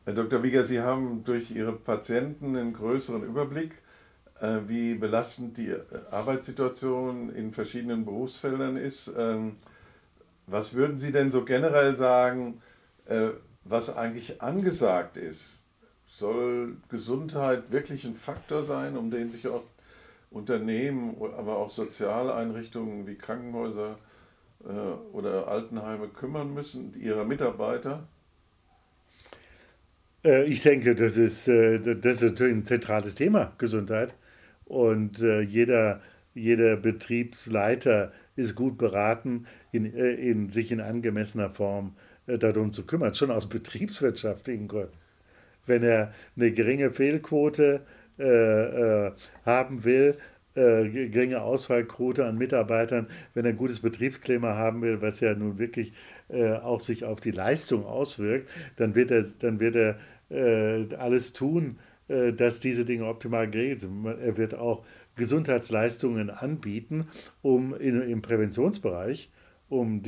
Herr Dr. Wieger, Sie haben durch Ihre Patienten einen größeren Überblick, wie belastend die Arbeitssituation in verschiedenen Berufsfeldern ist. Was würden Sie denn so generell sagen, äh, was eigentlich angesagt ist? Soll Gesundheit wirklich ein Faktor sein, um den sich auch Unternehmen, aber auch Sozialeinrichtungen wie Krankenhäuser oder Altenheime kümmern müssen, ihrer Mitarbeiter? Ich denke, das ist natürlich ein zentrales Thema, Gesundheit. Und jeder Betriebsleiter ist gut beraten, sich in angemessener Form darum zu kümmern, schon aus betriebswirtschaftlichen Gründen. Wenn er eine geringe Fehlquote haben will, geringe Ausfallquote an Mitarbeitern, wenn er ein gutes Betriebsklima haben will, was ja nun wirklich auch sich auf die Leistung auswirkt, dann wird er alles tun, dass diese Dinge optimal geregelt sind. Er wird auch Gesundheitsleistungen anbieten, im Präventionsbereich, um,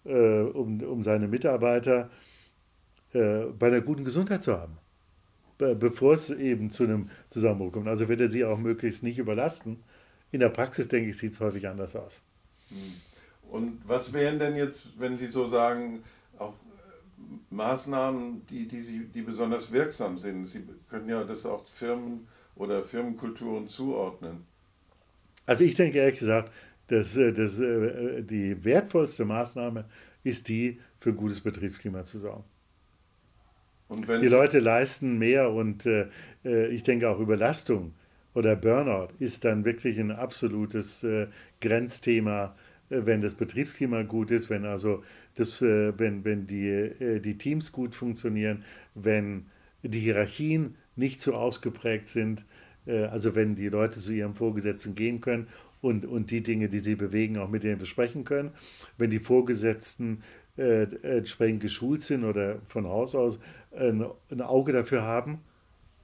um seine Mitarbeiter bei einer guten Gesundheit zu haben, bevor es eben zu einem Zusammenbruch kommt. Also wird er sie auch möglichst nicht überlasten. In der Praxis, denke ich, sieht es häufig anders aus. Hm. Und was wären denn jetzt, wenn Sie so sagen, auch Maßnahmen, die besonders wirksam sind? Sie können ja das auch Firmen oder Firmenkulturen zuordnen. Also ich denke ehrlich gesagt, die wertvollste Maßnahme ist die, für ein gutes Betriebsklima zu sorgen. Und wenn Die es, Leute leisten mehr und ich denke auch Überlastung oder Burnout ist dann wirklich ein absolutes Grenzthema, wenn das Betriebsklima gut ist, wenn also wenn die Teams gut funktionieren, wenn die Hierarchien nicht so ausgeprägt sind, also wenn die Leute zu ihrem Vorgesetzten gehen können und die Dinge, die sie bewegen, auch mit denen besprechen können, wenn die Vorgesetzten entsprechend geschult sind oder von Haus aus ein Auge dafür haben,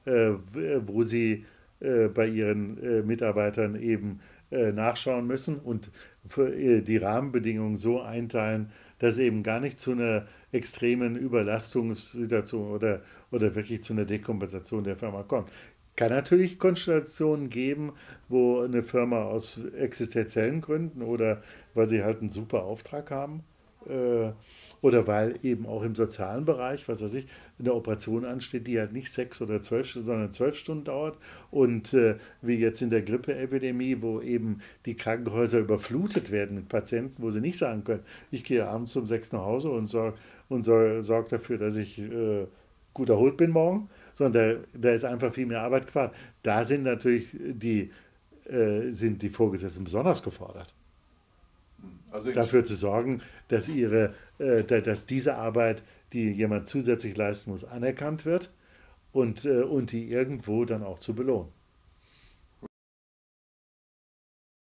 wo sie bei ihren Mitarbeitern eben nachschauen müssen und für, die Rahmenbedingungen so einteilen, dass es eben gar nicht zu einer extremen Überlastungssituation oder wirklich zu einer Dekompensation der Firma kommt. Kann natürlich Konstellationen geben, wo eine Firma aus existenziellen Gründen oder weil sie halt einen super Auftrag haben äh, oder weil eben auch im sozialen Bereich, was weiß ich, eine Operation ansteht, die halt nicht 6 oder 12 Stunden, sondern 12 Stunden dauert. Und wie jetzt in der Grippeepidemie, wo eben die Krankenhäuser überflutet werden mit Patienten, wo sie nicht sagen können, ich gehe abends um 6 nach Hause und sorge dafür, dass ich gut erholt bin morgen, sondern da ist einfach viel mehr Arbeit gefragt. Da sind die Vorgesetzten besonders gefordert, also in, dafür zu sorgen, dass diese Arbeit, die jemand zusätzlich leisten muss, anerkannt wird und die irgendwo dann auch zu belohnen.